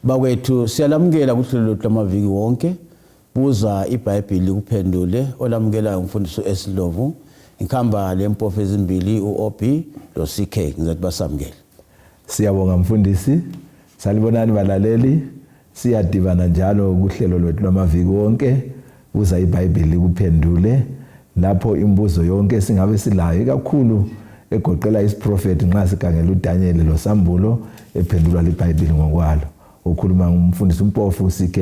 Bakwethu siyalamukela kuhlelo lwamaviki wonke buza iBhayibheli kuphendule olamukela umfundisi uEslovu ikhamba lempofu ezimbili uOB lo CK ngizathi basamukele. Siyabonga mfundisi, salibonani balaleli, siyadibana njalo kuhlelo lwethu lwamaviki wonke buza iBhayibheli kuphendule lapho imibuzo yonke singabe silayo kakhulu egoqela isiprofeti nxa sikhangela uDaniel loSambulo ephendulwa liBhayibheli ngokwalo. Ukhuluma ngumfundisi umpofu CK.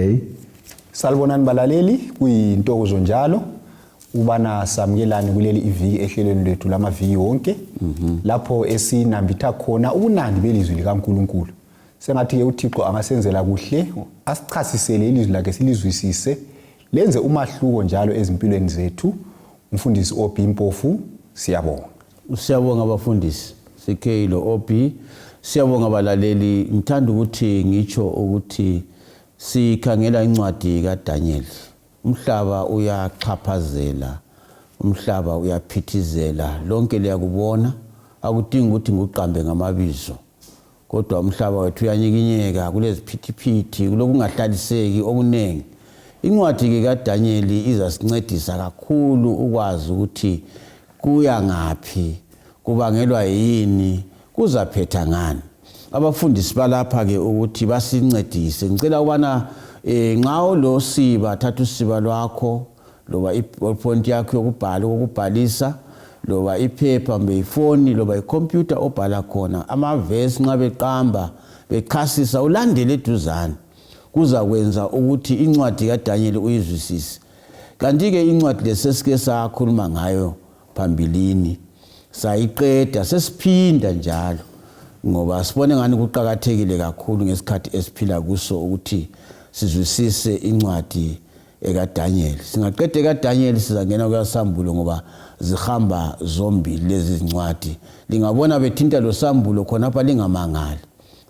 Salibonani balaleli, kuyintokozo njalo ubana samukelane kuleli iviki ehlelweni lethu lamaviki wonke lapho esinambitha khona ubunandi belizwi likaNkulunkulu. Sengathi ke uThixo angasenzela kuhle asichasisele ilizwi lakhe silizwisise lenze umahluko njalo ezimpilweni zethu. Umfundisi OB Mpofu, siyabonga. Siyabonga abafundisi CK lo OB. Siyabonga abalaleli, ngithanda ukuthi ngitsho ukuthi sikhangela incwadi kaDaniel. Umhlaba uyachaphazela, umhlaba uyaphithizela, lonke liyakubona, akudingi ukuthi nguqambe ngamabizo. Kodwa umhlaba wethu uyanyikinyeka kuleziphithiphithi, kulokungahlaliseki okunengi. Incwadi kaDaniel izasincedisa kakhulu ukwazi ukuthi kuya ngaphi, kubangelwa yini, kuzaphetha ngani. Abafundisi balapha ke ukuthi basincedise. Ngicela ubana nxa lo siba thatha usiba lwakho loba iPowerPoint yakho yokubhala ukubhalisa loba iphepha mbe ifoni loba icomputer obhala khona amavesi nxa beqamba bechasisa ulandele eduzane kuzakwenza ukuthi incwadi kaDaniel uyizwisise. Kanti ke incwadi lesesike sakhuluma ngayo phambilini sayiqeda sesiphinda njalo ngoba sibone ngani kuqhakathekile kakhulu ngesikhathi esiphila kuso ukuthi sizwisise incwadi ekaDaniel. Singaqede kaDaniel sizangena kuyaSambulo ngoba zihamba zombili lezi zincwadi. Lingabona bethinta loSambulo khonapha lingamangali.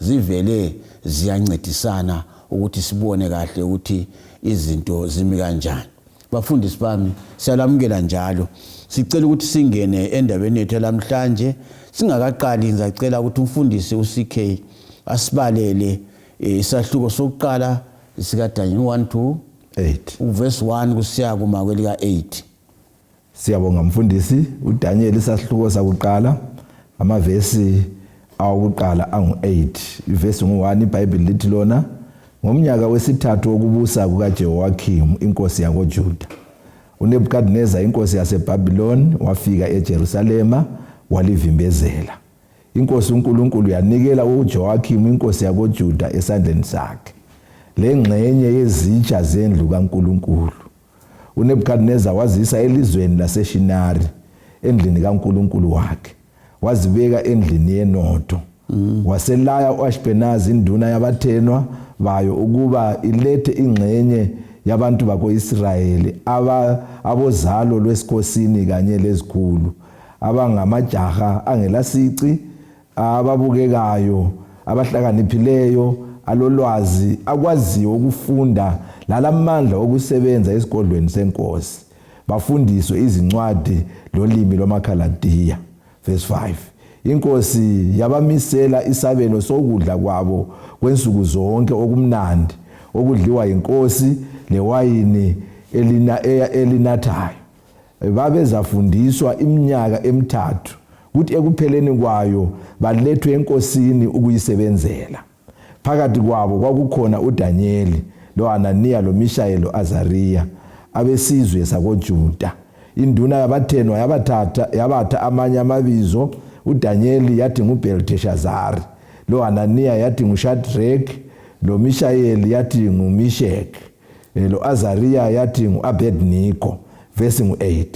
Zivele ziyancedisana ukuthi sibone kahle ukuthi izinto zimi kanjani. Bafundisi bami siyalamukela njalo. Sicela ukuthi singene endabeni yethu namhlanje. Singakaqali ngizacela ukuthi umfundisi uCK asibalele isahluko sokuqala sikaDaniel 1-8 uverse 1 kusiya kuma kwelika 8. Siyabonga mfundisi, uDaniel isahluko sakuqala amavesi awokuqala angu8. Ivesi ngu1 iBhayibheli lithi lona ngomnyaka wesithathu wokubusa kukaJehoyakim inkosi yakoJuda, uNebukadneza inkosi yaseBhabhiloni wafika eJerusalema walivimbezela. Inkosi uNkulunkulu yanikela uJehoyakim inkosi yakoJuda esandleni sakhe lengxenye yezitsha zendlu kaNkulunkulu. uNebukadneza wazisa elizweni laseShinari endlini kaNkulunkulu wakhe, wazibeka endlini yenotho. Waselaya uAshpenazi induna yabathenwa bayo ukuba ilethe ingxenye yabantu bako-Israyeli abozalo lwesikhosini kanye lezikhulu abangamajaha angelasici, ababukekayo, abahlakaniphileyo, alolwazi, akwaziyo ukufunda lalamandla okusebenza esigodlweni senkosi, bafundiswe izincwadi lolimi lwamaKhaladiya. Verse 5. Inkosi yabamisela isabelo sokudla kwabo kwensuku zonke okumnandi okudliwa inkosi lewayini elinathayo. Babezafundiswa iminyaka emithathu kuthi ekupheleni kwayo balethwe enkosini ukuyisebenzela. Phakathi kwabo kwakukhona uDaniel, loHananiya, loMishayeli, loAzariya abesizwe sakoJuda. Induna yabathenwa yabatha amanye amabizo. uDaniel yathi nguBelteshazari, loHananiya yathi nguShadrach, loMishayeli yathi nguMeshach, loAzariya yathi nguAbednego. Verse 8.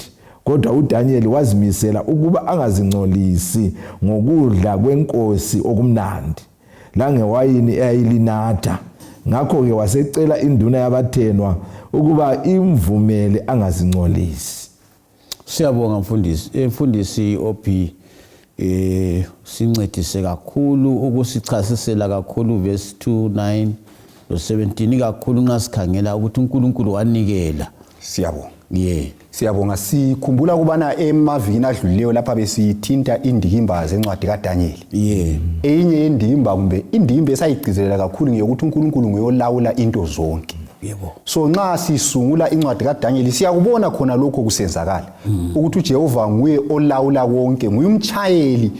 Kodwa uDaniel wazimisela ukuba angazingcolisi ngokudla kwenkosi okumnandi langewayini eyayilinatha. Ngakho ke wasecela induna yabathenwa ukuba imvumele angazingcolisi. Siyabonga mfundisi OB sincedise kakhulu ukusichasisela kakhulu verse 2:9 lo 17 kakhulu nxa sikhangela ukuthi uNkulunkulu wanikela. Siyabonga. Siyabonga. Sikhumbula kubana emavikini adlulileyo lapha besithinta indikimba zencwadi kaDaniel. Enye indimba kumbe indimba esayigcizelela kakhulu ngeyokuthi uNkulunkulu nguyolawula into zonke. So nxa sisungula incwadi kaDaniel siyakubona khona lokho kusenzakala ukuthi uJehova nguye olawula konke, nguye umtshayeli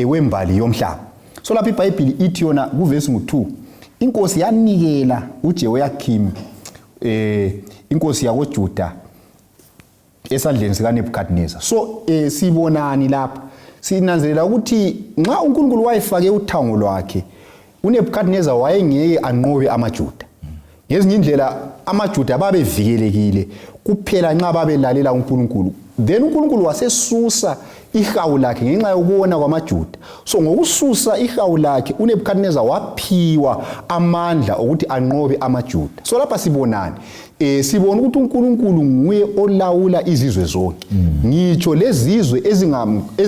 wembali yomhlaba. So lapha iBhayibheli ithi yona kuvesi ngo-2 inkosi yanikela uJehoyakhimi inkosi yakoJuda esandleni sikaNebukadnezar. So sibonani lapha sinanzelela ukuthi nxa uNkulunkulu wayefake uthango lwakhe uNebukadnezar wayengeke anqobe amaJuda. Ngezinye indlela amaJuda babevikelekile kuphela nxa babelalela uNkulunkulu. Then uNkulunkulu wasesusa ihawu lakhe ngenxa yokubona kwamaJuda. So ngokususa ihawu lakhe uNebukadnezar waphiwa amandla ukuthi anqobe amaJuda. So lapha sibonani sibona ukuthi uNkulunkulu nguye olawula izizwe zonke. Ngitsho lezizwe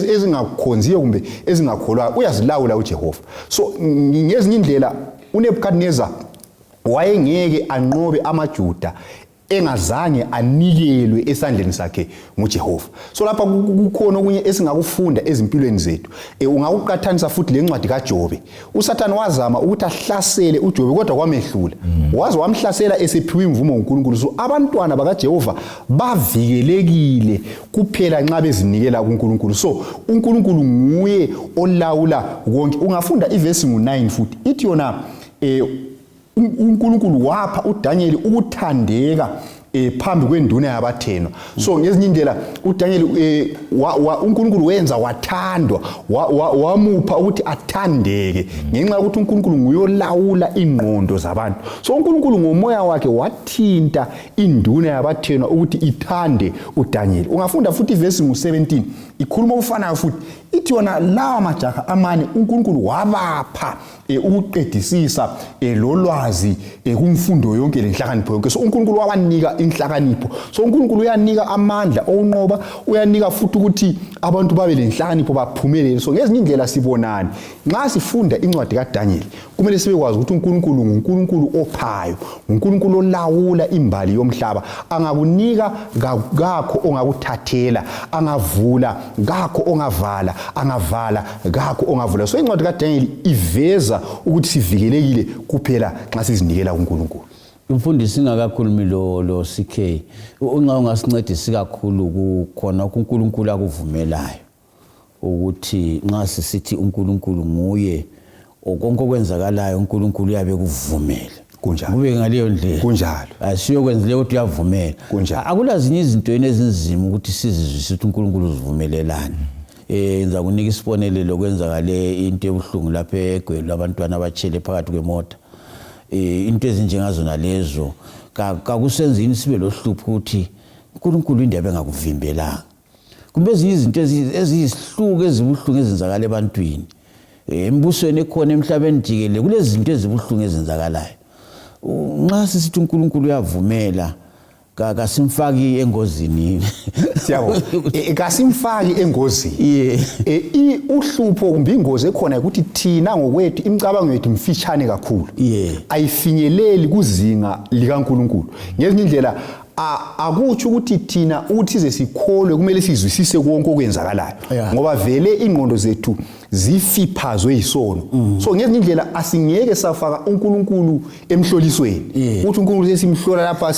ezingakhonziyo kumbe ezingakholwayo uyazilawula uJehova. So ngezinye indlela uNebukadnezar wayengeke anqobe amaJuda engazange anikelwe esandleni sakhe nguJehova. So lapha kukhona okunye esingakufunda ezimpilweni zethu. Ungakuqathanisa futhi lencwadi kaJobe. uSathane wazama ukuthi ahlasele uJobe kodwa kwamehlula. Waze wamhlasela esephiwe imvumo nguNkulunkulu. So abantwana bakaJehova bavikelekile kuphela nxa bezinikela kuNkulunkulu. So uNkulunkulu nguye olawula konke. Ungafunda ivesi ngo-9 futhi ithi yona uNkulunkulu wapha uDaniel ukuthandeka phambi kwenduna yabathenwa. So ngezinye indlela uDaniel uNkulunkulu wenza wathandwa wamupha ukuthi athandeke ngenxa ukuthi uNkulunkulu nguyolawula ingqondo zabantu. So uNkulunkulu ngomoya wakhe wathinta induna yabathenwa ukuthi ithande uDaniel. Ungafunda futhi ivesi ngo-17 ikhuluma ufanayo futhi ithi yona lawa majaha amane uNkulunkulu wabapha ukuqedisisa lolwazi kumfundo yonke lenhlakanipho yonke. So uNkulunkulu wabanika inhlakanipho. So uNkulunkulu uyanika amandla okunqoba, uyanika futhi ukuthi abantu babe lenhlakanipho baphumelele. So ngezinye indlela sibonani nxa sifunda incwadi kaDaniel kumele sibekwazi ukuthi uNkulunkulu nguNkulunkulu ophayo, uNkulunkulu olawula imbali yomhlaba. Angakunika ngakho ongakuthathela, angavula ngakho ongavala, angavala ngakho ongavula. So incwadi kaDaniel iveza ukuthi sivikelekile kuphela nxa sizinikela kuNkulunkulu. Umfundisi ngakakhulumi lo CK unxa ungasincedisa kakhulu kukhona uNkulunkulu akuvumelayo ukuthi nxa sisithi uNkulunkulu nguye konke okwenzakalayo uNkulunkulu uyabe kuvumela. Kunjalo. Kube ngaleyo ndlela. Kunjalo. Asiyo kwenzile ukuthi uyavumela. Kunjalo. Akulazinye izinto ezinzima ukuthi sizizwe ukuthi uNkulunkulu uzivumelelane. Ngiza kunika isibonelelo kwenzakale into ebuhlungu lapha eGweru labantwana abachele phakathi kwemota. Into ezinjengazona lezo kakusenzini sibe lohlupho ukuthi uNkulunkulu indaba engakuvimbelanga. Kumbe ezinye izinto eziyisihluku ezibuhlungu ezenzakala ebantwini. Embusweni ekhona emhlabeni jikelele kulezi zinto ezibuhlungu ezenzakalayo. Nxa sisithi uNkulunkulu uyavumela kasimfaki engozini. Siyabona. Kasimfaki engozini. Uhlupho kumbe ingozi ekhona ukuthi thina ngokwethu imicabango yethu mfitshane kakhulu. Ayifinyeleli kuzinga likaNkulunkulu. Ngezinye indlela akutsho ukuthi thina uthi size sikholwe kumele sizwisise konke okwenzakalayo ngoba vele ingqondo zethu zifiphazwe yisono. So ngezinye indlela asingeke safaka uNkulunkulu emhlolisweni uthi uNkulunkulu sesimhlola lapha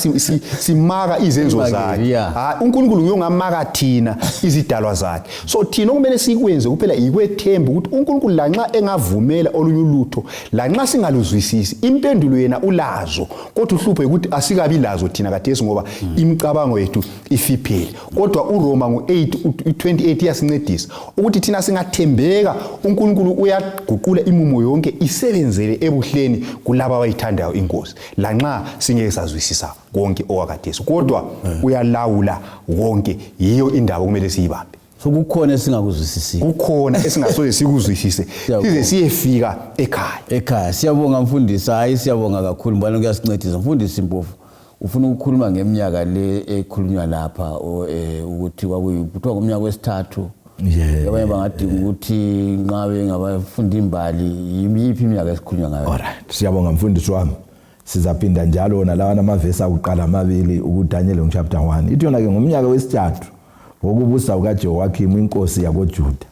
simaka izenzo zakhe. uNkulunkulu uyongamaka thina izidalwa zakhe. So thina okumele sikwenze kuphela ikwethemba ukuthi uNkulunkulu lanxa engavumela olunye ulutho lanxa singaluzwisisi impendulo yena ulazo kodwa uhlupho ukuthi asikabi lazo thina kathesi ngoba imicabango yethu ifiphele. Kodwa uRoma ngo-8:28 yasincedisa ukuthi thina singathembeka uNkulunkulu uyaguqula imumo yonke isebenzele ebuhleni kulabo abayithandayo inkosi lanxa singeke sazwisisa konke owakathesi kodwa uyalawula konke. Yiyo indaba kumele siyibambe. So kukhona esingakuzwisisi. Kukhona esingasoze sikuzwisise size siyefika ekhaya. Siyabonga mfundisi. Hayi siyabonga kakhulu mbona kuyasincedisa mfundisi Mpofu. Ufuna ukukhuluma ngeminyaka le ekhulunywa lapha ukuthi kwakuthiwa ngomnyaka wesithathu. Abanye bangadinga ukuthi nxa ngabafunda imbali yiphi iminyaka esikhulunywa ngayo. Alright. Siyabonga mfundisi wami. sizaphinda njalo nalawa namavesi akuqala amabili ukuDaniel chapter 1 ithi yona ke ngomnyaka wesithathu wokubusa ukaJehoyakhimi inkosi yakoJuda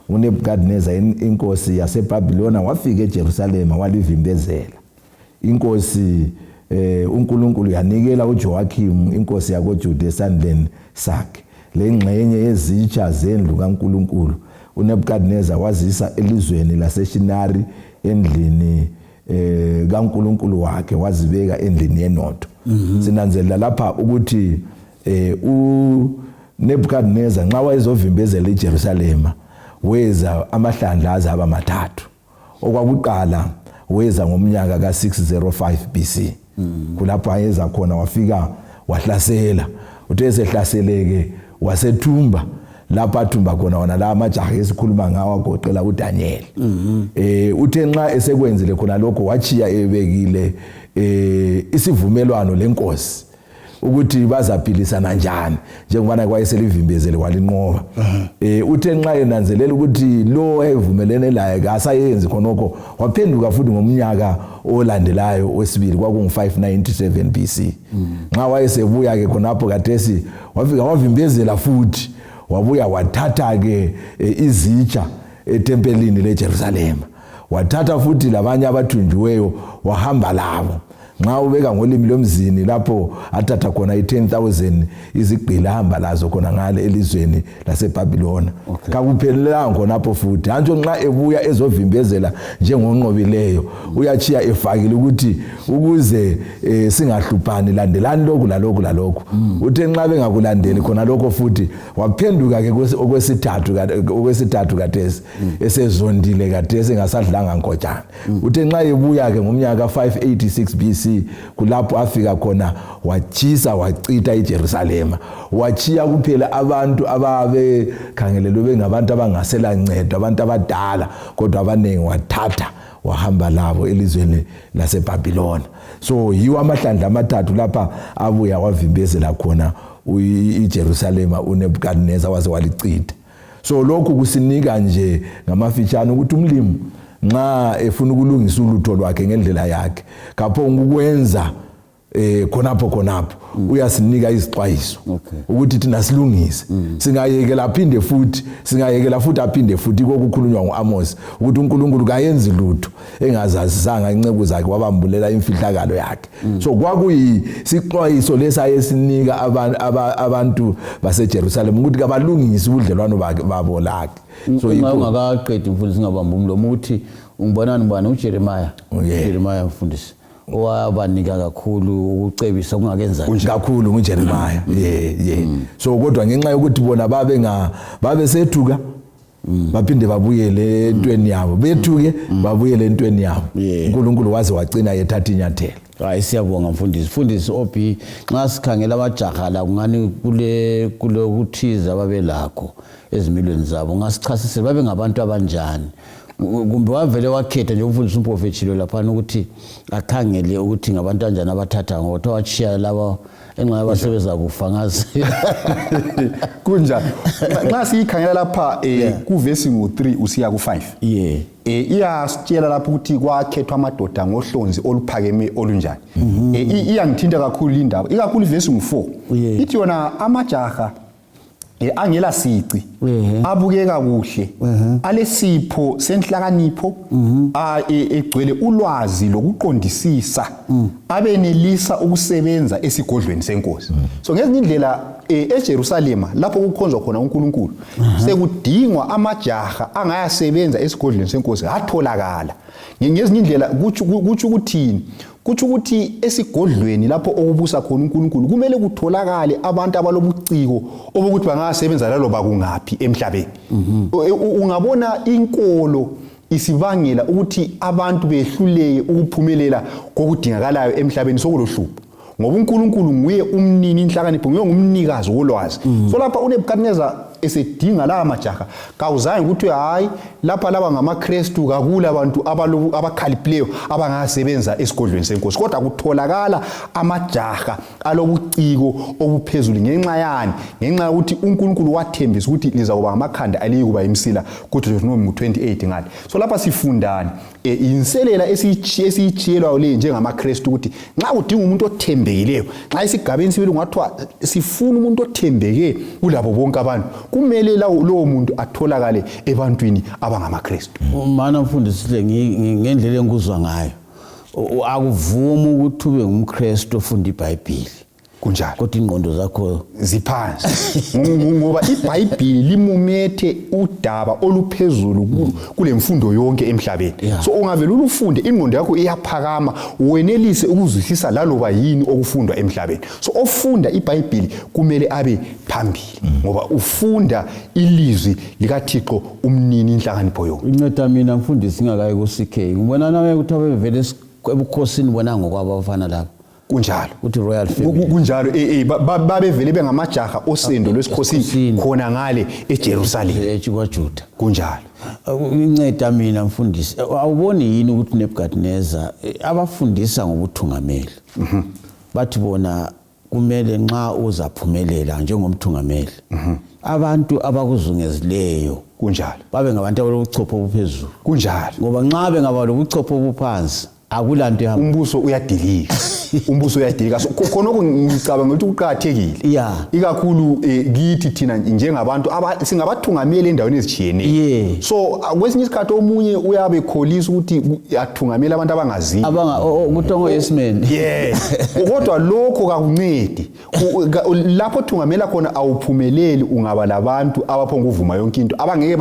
uNebukadnezar inkosi yaseBhabhilona wafika eJerusalema walivimbezela inkosi uNkulunkulu yanikela uJehoyakhimi inkosi yakoJuda esandleni sakhe lengxenye yezitsha zendlu kaNkulunkulu uNebukadnezar wazisa elizweni laseShinari endlini kaNkulunkulu wakhe wazibeka endlini yenotho sinanzelela lapha ukuthi uNebukadnezar nxa wayezovimbezela eJerusalema weza amahlandla azaba mathathu okwakuqala weza ngomnyaka ka605 BC kulapho ayeza khona wafika wahlasela uthe esehlaseleke wasethumba lapha athumba khona wona la amajaha esikhuluma ngawo agoqela uDaniel uthe nxa esekwenzile khona lokho wachiya ebekile isivumelwano lenkosi ukuthi bazaphilisana njani njengoba kwayeselivimbezele kwalinqoba uthe nxa enanzelela ukuthi lo evumelene laye akasayenzi khonokho waphenduka futhi ngomnyaka olandelayo wesibili kwakungu597 BC nxa wayesebuya ke khonapho kathesi wafika wavimbezela futhi wabuya wathatha ke izitsha etempelini leJerusalem wathatha futhi labanye abathunjiweyo wahamba labo nxa ubeka ngolimi lomzini lapho athatha khona i10,000 izigqila hamba lazo khona ngale elizweni laseBhabhilona kakuphelelanga khonapho futhi hanjo nxa ebuya ezovimbezela njengonqobileyo uyachiya efakile ukuthi ukuze singahluphani landelani lokhu lalokhu lalokhu uthe nxa bengakulandeli khona lokho futhi waphenduka ke okwesithathu kathesi esezondile kathesi engasadlanga nkojana uthe nxa ebuya ke ngomnyaka 586 BC kulapho afika khona wachisa wachitha iJerusalema wachiya kuphela abantu ababe khangelelwe bengabantu abangasela ncedo abantu abadala kodwa abanengi wathatha wahamba labo elizweni laseBhabhilona so yiwa amahlandla amathathu lapha abuya wavimbezela khona iJerusalema uNebukadnezar waze walicitha so lokhu kusinika nje ngamafitshana ukuthi umlimi nxa efuna ukulungisa ulutho lwakhe ngendlela yakhe kapho ukwenza khonapho uyasinika izixwayiso ukuthi thina silungise singayekela futhi aphinde futhi kokukhulunywa nguAmos ukuthi uNkulunkulu kayenzi lutho engazazisanga inceku zakhe wabambulela imfihlakalo yakhe so kwakuyisixwayiso lesayesinika abantu baseJerusalem ukuthi kabalungise ubudlelwano babo lakhe so ungakaqedi mfundisi ngabamba umlomo ukuthi ungibonani bani uJeremiah mfundisi owabanika kakhulu ukucebisa kungakenza kakhulu nguJeremiah so kodwa ngenxa yokuthi bona babesethuka baphinde babuyele entweni yabo bethuke babuyele entweni yabo uNkulunkulu waze wacina yethatha inyathelo hayi siyabonga mfundisi Obi nxa sikhangela abajaha la kungani kule ukuthiza babelakho ezimilweni zabo ngasichasisela babe ngabantu abanjani kumbe wavele wakhetha nje umfundisi uMphrofethi Chilo lapha ukuthi akhangele ukuthi ngabantu kanjani abathatha ngoba wachiya laba enxa abasebenza kufa ngazi kunjani nxa sikhangela lapha kuvesi ngo3 usiya ku5 iyasitshela lapho ukuthi kwakhethwa amadoda ngohlonzi oluphakeme olunjani iyangithinta kakhulu indaba ikakhulu ivesi ngo4 ithi yona amajaha angela sici abukeka kuhle alesipho senhlakanipho egcwele ulwazi lokuqondisisa abenelisa ukusebenza esigodlweni senkosi so ngezinye indlela eJerusalema lapho kukhonzwa khona uNkulunkulu sekudingwa amajaha angayasebenza esigodlweni senkosi atholakala ngezinye indlela kuthi ukuthini kuthi ukuthi esigodlweni lapho okubusa khona uNkulunkulu kumele kutholakale abantu abalobuciko obokuthi bangasebenza lalo bakungaphi emhlabeni ungabona inkolo isibangela ukuthi abantu behluleke ukuphumelela kokudingakalayo emhlabeni sokulohlupho ngoba uNkulunkulu nguye umnini inhlakanipho nguye ngumnikazi wolwazi so lapha uNebukadnezar esedinga la majaha kawuzange ukuthi hayi lapha laba ngamaKristu kakula abantu abakhaliphileyo abangasebenza esigodlweni senkosi kodwa kutholakala amajaha alobuciko obuphezulu ngenxa yani ngenxa ukuthi uNkulunkulu wathembisa ukuthi liza kuba ngamakhanda aliyikuba imsila kuDeuteronomy 28 ngale so lapha sifundani inselela esiyitshiyelwa le njengamaKristu ukuthi nxa udinga umuntu othembekileyo nxa isigabeni sibili ungathwa sifuna umuntu othembeke kulabo bonke abantu kumele lowo muntu atholakale ebantwini abangamaKristu. Mana mfundisi ngendlela engikuzwa ngayo akuvumi ukuthi ube ngumKristu ofunda iBhayibheli kunjalo kodwa ingqondo zakho ziphansi ngoba iBhayibheli limumethe udaba oluphezulu kulemfundo yonke emhlabeni so ungavela ulufunde ingqondo yakho iyaphakama wenelise ukuzwisisa laloba yini okufundwa emhlabeni so ofunda iBhayibheli kumele abe phambili ngoba ufunda ilizwi likaThixo umnini inhlakanipho yonke. Inceda mina mfundisi singakayi ku CK ngibona nawe ukuthi abevele ebukhosini bona ngokwabafana lapha kunjalo uthi royal family kunjalo babevele bengamajaha osendo lwesikhosini khona ngale eJerusalem eJuda kunjalo. Inceda mina mfundisi awuboni yini ukuthi Nebukadnezar abafundisa ngobuthungameli bathi bona kumele nxa uzaphumelela njengomthungameli abantu abakuzungezileyo kunjalo babe ngabantu abalobuchopho obuphezulu kunjalo ngoba nxa bengaba lobuchopho obuphansi akulanto ihamba umbuso uyadilika umbuso uyadilika so khonoko ngicabanga ukuthi uqhakathekile ikakhulu kithi thina njengabantu singabathungameli endaweni ezitshiyeneyo so kwesinye isikhathi omunye uyabe kholisa ukuthi athungamela abantu abangaziyo kutongo yesmen kodwa lokho kakuncedi lapho thungamela khona awuphumeleli ungaba labantu abaphonga uvuma yonke into abangeke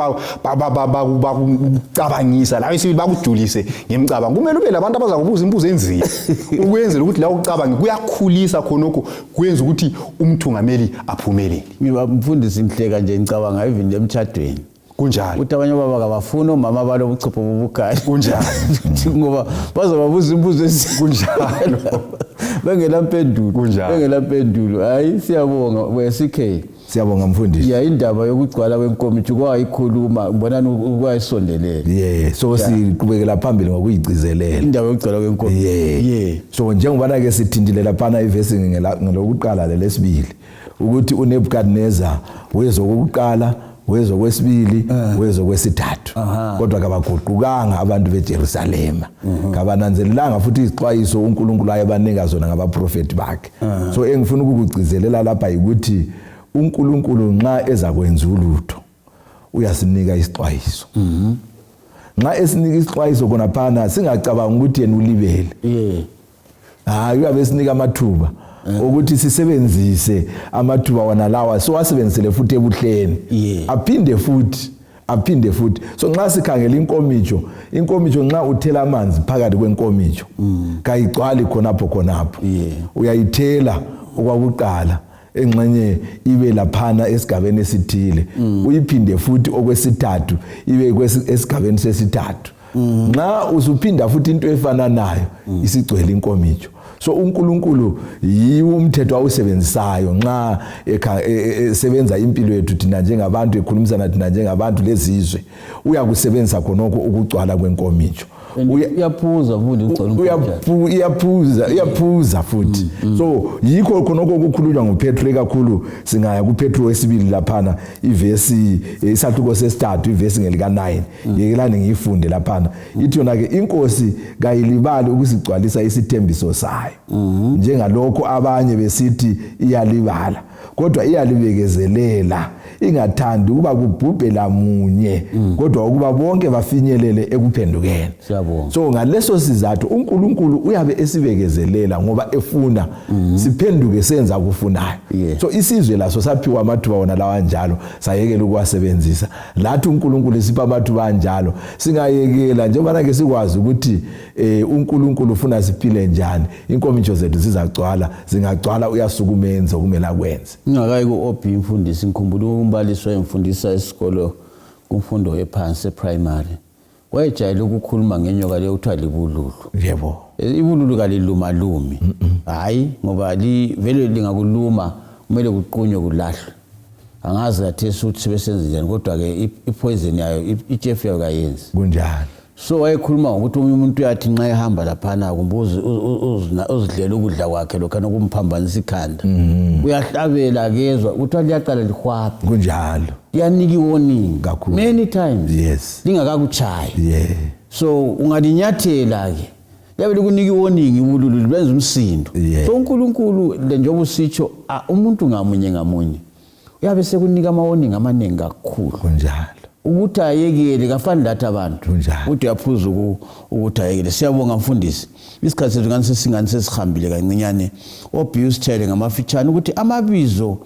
bakucabangisa la bese bakujulise ngemcabango kumele ube labantu abaza kubuza imbuzo enzima ukwenzela ukuthi la ucabange kuyakhulisa khonoko kwenza ukuthi umthungameli aphumelele. Ngiba mfundisi inhleka nje ngicabanga even emtchadweni kunjalo ukuthi abanye baba kabafuna umama balobuchopho bobukhali kunjalo ngoba bazobabuza imbuzo kunjalo bengela mpendulo hayi siyabonga we-CK siyabonga mfundisi indaba yokugcwala kwenkomitsho kwayikhuluma ngibonana ukwayisondelela so siqhubekela phambili ngokuyigcizelela indaba yokugcwala kwenkomitsho so njengoba ke sithindile lapha ivesi ngelokuqala lesibili ukuthi uNebukadnezar wezokuqala wezokwesibili wezokwesithathu kodwa kabaguqukanga abantu beJerusalem kabananzelelanga futhi izixwayiso uNkulunkulu ayebanika zona ngabaprofeti bakhe so engifuna ukukugcizelela lapha ukuthi uNkulunkulu nxa ezakwenza ulutho uyasinika isixwayiso nxa esinika isixwayiso khona phana singacabanga ukuthi yena ulibele uyabe sinika amathuba ukuthi sisebenzise amathuba wona lawa so wasebenzisele futhi ebuhleni aphinde futhi so nxa sikhangela inkomitsho nxa uthela amanzi phakathi kwenkomitsho kayigcwali khonapho uyayithela okwakuqala engxenye ibe laphana esigabeni esithile uyiphinde futhi okwesithathu ibe esigabeni sesithathu nxa usuphinda futhi into efana nayo isigcwele inkomitsho so uNkulunkulu yiwo umthetho awusebenzisayo nxa esebenza impilo yethu thina njengabantu ekhulumisana thina njengabantu lezizwe uyakusebenzisa khonoko ukugcwala kwenkomitsho uyaphuza futhi iyaphuza futhi so yikho khonoko ukukhulunywa nguPetro ekakhulu singaya kuPetro wesibili laphana ivesi isahluko sesithathu ivesi ngelika9 yekelani ngiyifunde laphana ithi yona ke inkosi kayilibali ukusigcwalisa isithembiso sayo njengalokho abanye besithi iyalibala kodwa iyalibekezelela ingathandi ukuba kubhubhela munye kodwa ukuba bonke bafinyelele ekuphendukeni so ngaleso sizathu uNkulunkulu uyabe esibekezelela ngoba efuna siphenduke senza kufunayo so isizwe laso saphiwa amathuba wona lawa njalo sayekela ukuwasebenzisa lathi uNkulunkulu sipha amathuba anjalo singayekela njengoba ke sikwazi ukuthi uNkulunkulu ufuna siphile njani inkomitsho zethu zizagcwala zingagcwala uyasukumenza okumele akwenze ngakayi ku-OB mfundisi ngikhumbula umbalisi wayemfundisa esikolo kumfundo ephansi eprimary wayejayele ukukhuluma ngenyoka leyo kuthiwa libululu yebo ibululu kalilumalumi hayi ngoba vele lingakuluma kumele kuqunywe kulahlwe angazi lathesa ukuthi sebesenze njani kodwa ke ipoison yayo ijefu yayo kayenzi kunjalo. So wayekhuluma ngokuthi umuntu uyathi nxa ehamba laphana kumbuza uzidlela ukudla kwakhe lokhana kumphambanisa ikhanda uyahlabela kezwa ukuthi liyaqala lihwaphe kunjalo, yanika warning kakhulu many times. Yes, lingakakuchayi. So ungalinyathela ke yabe likunika warning ibululu benza umsindo. So uNkulunkulu njengoba usitsho umuntu ngamunye uyabe sekunika ama warning amaningi kakhulu kunjalo, ukuthi ayekele kafani lathi abantu ukuthi uyaphuza ukuthi ayekele. Siyabonga mfundisi, isikhathi sethu ngani sesingani sesihambile kancinyane. Obuse tele ngamafitshane ukuthi amabizo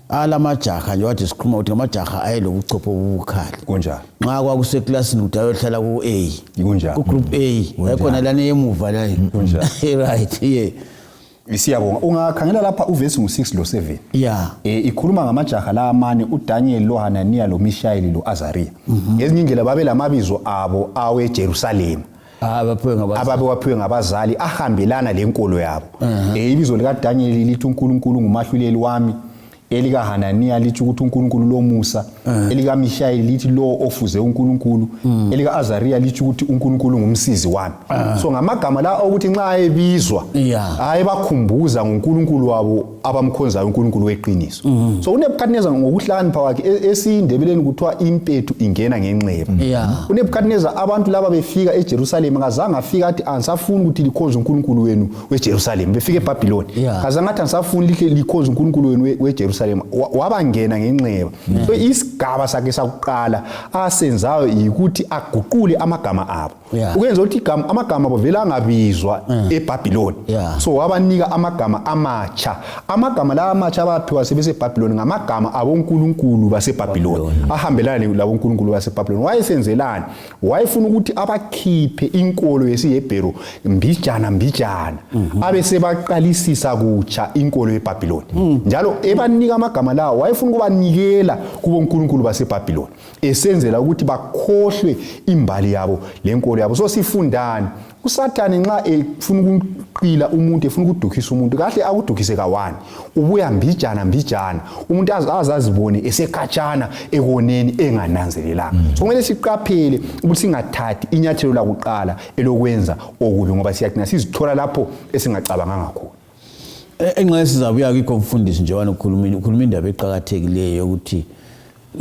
alamajaha nje wathi sikhuluma ukuthi ngamajaha ayelobuchopho obubukhali kunjalo. Nxa kwakuseklasini ukuthi ayohlala ku A kunjalo, ku group A yakhona lana emuva la kunjalo. Right, yeah. Siyabonga. Ungakhangela lapha uverse ngo6 lo 7. Yeah. Ikhuluma ngamajaha la amane, uDaniel, loHananiya, loMishaeli, loAzaria. Ezinye indlela babe lamabizo abo awe Jerusalem. Ababewaphiwe ngabazali ahambelana lenkolo yabo. Ibizo lika Daniel lithi uNkulunkulu ngumahluleli wami, elika Hananiya lithi ukuthi uNkulunkulu lo Musa, elika Mishaeli lithi lo ofuze uNkulunkulu, elika Azaria lithi ukuthi uNkulunkulu ngumsizi wami. So ngamagama la ukuthi nxa ebizwa ayebakhumbuza ngoNkulunkulu wabo abamkhonzayo uNkulunkulu weqiniso. So uNebukadnezar ngokuhlakanipha kwakhe esindebeleni kuthiwa impethu ingena ngenxeba. uNebukadnezar abantu laba befika eJerusalem ngazange afika athi ansafuni ukuthi likhonze uNkulunkulu wenu weJerusalem, befike eBhabhiloni ngazange athi ansafuni likhonze uNkulunkulu wenu weJerusalem, wabangena ngenxeba. So isigaba sakhe sakuqala asenzayo yikuthi aguqule amagama abo ukwenza ukuthi amagama abo vela angabizwa eBhabhiloni. So wabanika amagama amatsha. Amagama la amatsha abaphiwa sebeseBhabhiloni ngamagama abonkulunkulu baseBhabhiloni ahambelana labo nkulunkulu baseBhabhiloni. Wayesenzelani? Wayefuna ukuthi abakhiphe inkolo yesiHebheru mbijana abe sebaqalisisa kutsha inkolo yeBhabhiloni. Njalo ebanika amagama lawo wayefuna ukubanikela kubo nkulunkulu baseBhabhiloni esenzela ukuthi bakhohlwe imbali yabo lenkolo yabo. So sifundani uSathane nxa efuna ukuqila umuntu, efuna ukudukisa umuntu, kahle akudukise kawani, ubuya mbijana umuntu azazibone esekhatshana ekoneni engananzelelanga. So kumele siqaphele ukuthi singathathi inyathelo lakuqala elokwenza okubi ngoba siyathina sizithola lapho esingacabanganga khona. Enxa sizabuya kikho mfundisi nje ukhuluma indaba eqhakathekileyo ukuthi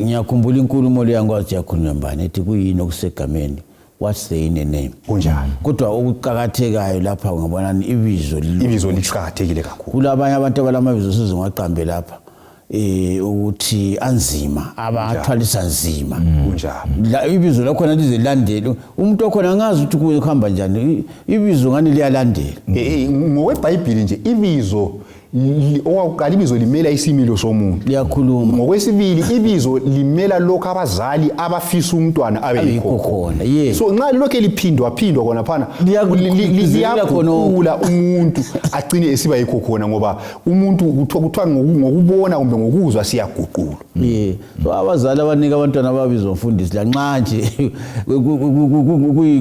ngiyakhumbula inkulumo leyangathi yakhuluma mbani ethi kuyini okusegameni, what's the inner name kunjani. Kodwa okuqhakathekayo lapha ngabona ibizo liqhakathekile kakhulu. Kulabanye abantu abalamabizo sizongaqambe lapha ukuthi anzima abathwalisa nzima kunjalo. Ibizo lakhona lize landele umuntu okhona angazi ukuthi kuhamba njani, ibizo ngani liyalandela. NgokweBhayibheli nje ibizo owakuqala ibizo limela isimilo somuntu liyakhuluma. Ngokwesibili ibizo limela lokho abazali abafisa umntwana abe khona. So nxa lokho liphindwa khona phana liyakhona umuntu agcine esiba yikho khona ngoba umuntu kuthiwa ngokubona kumbe ngokuzwa siyaguqula. So abazali abanika abantwana ababizo mfundisi la nxa nje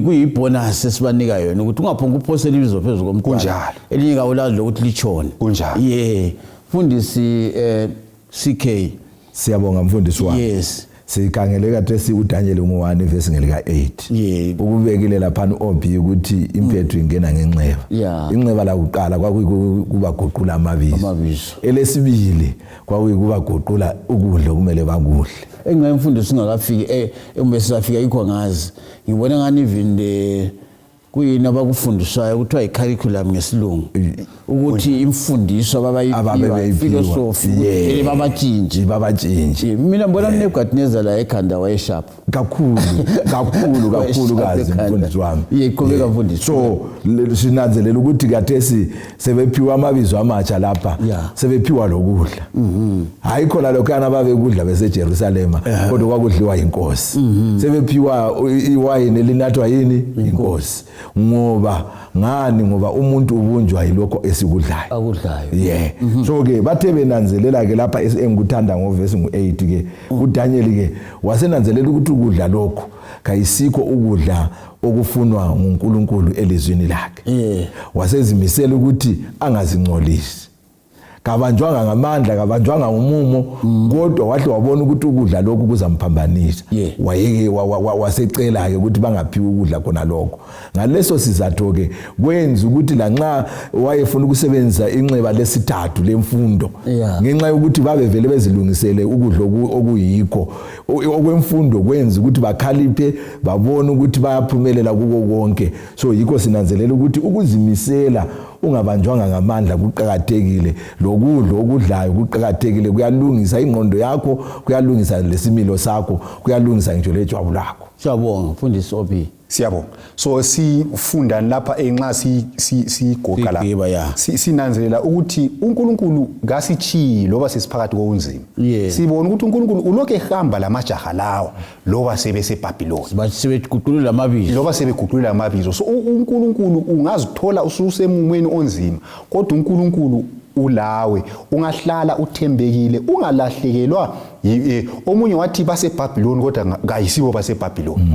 kuyibonus esibanika yona ukuthi ungaphonga uphosela ibizo phezulu komntwana elinika ulazi lokuthi lichone kunjalo. Mfundisi CK, siyabonga mfundisi wami. Yes. Sikhangele kade uDaniel 1 verse ngelika 8. Ukubekile lapha uOB ukuthi impethu ingena ngenxeba. Inxeba la kuqala kwakuyibaguqula amabizo. Elesibili kwakuyibaguqula ukudla kumele bakudle. Enxa mfundisi singakafiki sisafika ikho ngazi. Ngibona ngani even kuyini abakufundiswayo kuthiwa i-curriculum ngesilungu ukuthi imfundiso ababayiphiwa philosophy babatshintshe. Mina mbona uNebukadnezar la ekhanda wayeshap kakhulu kazi mfundisi wami. Iqhubeka mfundisi. So sinanzelela ukuthi kathesi sebephiwa amabizo amatsha lapha, sebephiwa lokudla. Hayi khona lokho ababekudla beseJerusalem kodwa kwakudliwa inkosi. Sebephiwa iwayini elinathwa yini inkosi. Ngoba umuntu ubunjwa yilokho esikudlayo. So ke bathe benanzelela ke lapha engikuthanda ngoverse ngo8 ke uDaniel ke wasenanzelela ukuthi ukudla lokho kayisikho ukudla okufunwa nguNkulunkulu elizwini lakhe. Wasezimisela ukuthi angazingcolisi. kabanjwanga ngamandla kabanjwanga ngumumo kodwa wahle wabona ukuthi ukudla lokhu kuzamphambanisa wayeke wasecela ke ukuthi bangaphiwa ukudla khona lokho ngaleso sizathu ke kwenza ukuthi lanxa wayefuna ukusebenzisa inxeba lesithathu lemfundo ngenxa yokuthi babevele bezilungisele ukudla okuyikho okwemfundo kwenza ukuthi bakhaliphe babone ukuthi bayaphumelela kuko konke so yikho sinanzelela ukuthi ukuzimisela ungabanjwanga ngamandla kuqhakathekile lokudla okudlayo kuqhakathekile kuyalungisa ingqondo yakho kuyalungisa lesimilo sakho kuyalungisa ngitsho lejwabu lakho siyabonga mfundisi Obi siyabonga so sifunda lapha enxa sigoqa la sinanzelela ukuthi uNkulunkulu ngasichiyi loba sesiphakathi kokunzima sibona ukuthi uNkulunkulu ulokho ehamba lamajaha lawo loba sebeseBhabhiloni sebeguqulula amabizo loba sebeguqulula amabizo so uNkulunkulu ungazithola ususemumweni onzima kodwa uNkulunkulu ulawe ungahlala uthembekile ungalahlekelwa omunye wathi baseBhabhiloni kodwa ngayisibo baseBhabhiloni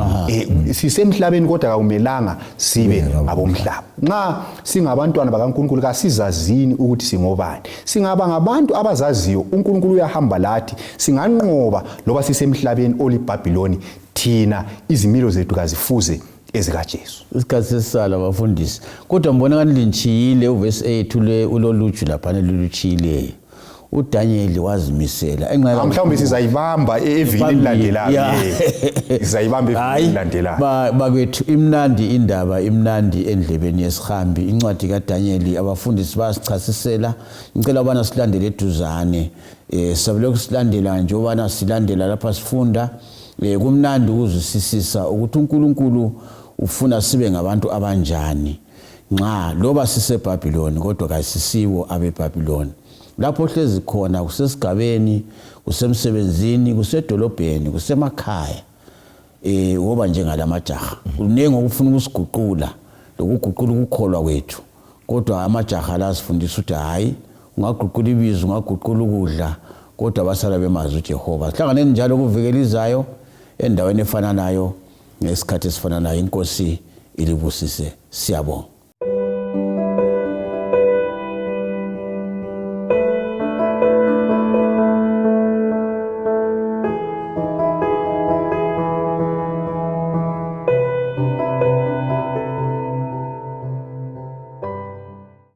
sisemhlabeni kodwa akumelanga sibe abomhlaba nxa singabantwana bakaNkulunkulu kasizazini ukuthi singobani singaba ngabantu abazaziyo uNkulunkulu uyahamba lathi singanqoba loba sisemhlabeni oliBhabhiloni thina izimilo zethu kazifuze ezikaJesu isikhathi sesisala bafundisi kodwa mbona ngani linchiyile uverse 8 le uloluju lapha loluchiyileyo uDaniel wazimisela enqala mhlawumbe sizayibamba evini elilandelayo sizayibamba evini elilandelayo bakwethu imnandi indaba imnandi endlebeni yesihambi incwadi kaDaniel abafundisi basichasisela ngicela ubana silandele eduzane sabuloko silandela nje ubana silandela lapha sifunda kumnandi ukuzwisisisa ukuthi uNkulunkulu ufuna sibe ngabantu abanjani nxa loba siseBhabhiloni kodwa kasisiwo abeBhabhiloni lapho hlezi khona kusesigabeni kusemsebenzini kusedolobheni kusemakhaya ngoba njengalamajaha kunenge ukufuna ukusiguqula lokuguqula ukukholwa kwethu kodwa amajaha la sifundisa ukuthi hayi ungaguqula ibizo ungaguqula ukudla kodwa basala bemazi uJehova sihlanganeni njalo kuvikelizayo endaweni efana nayo ngesikhathi esifana nayo inkosi ilibusise siyabonga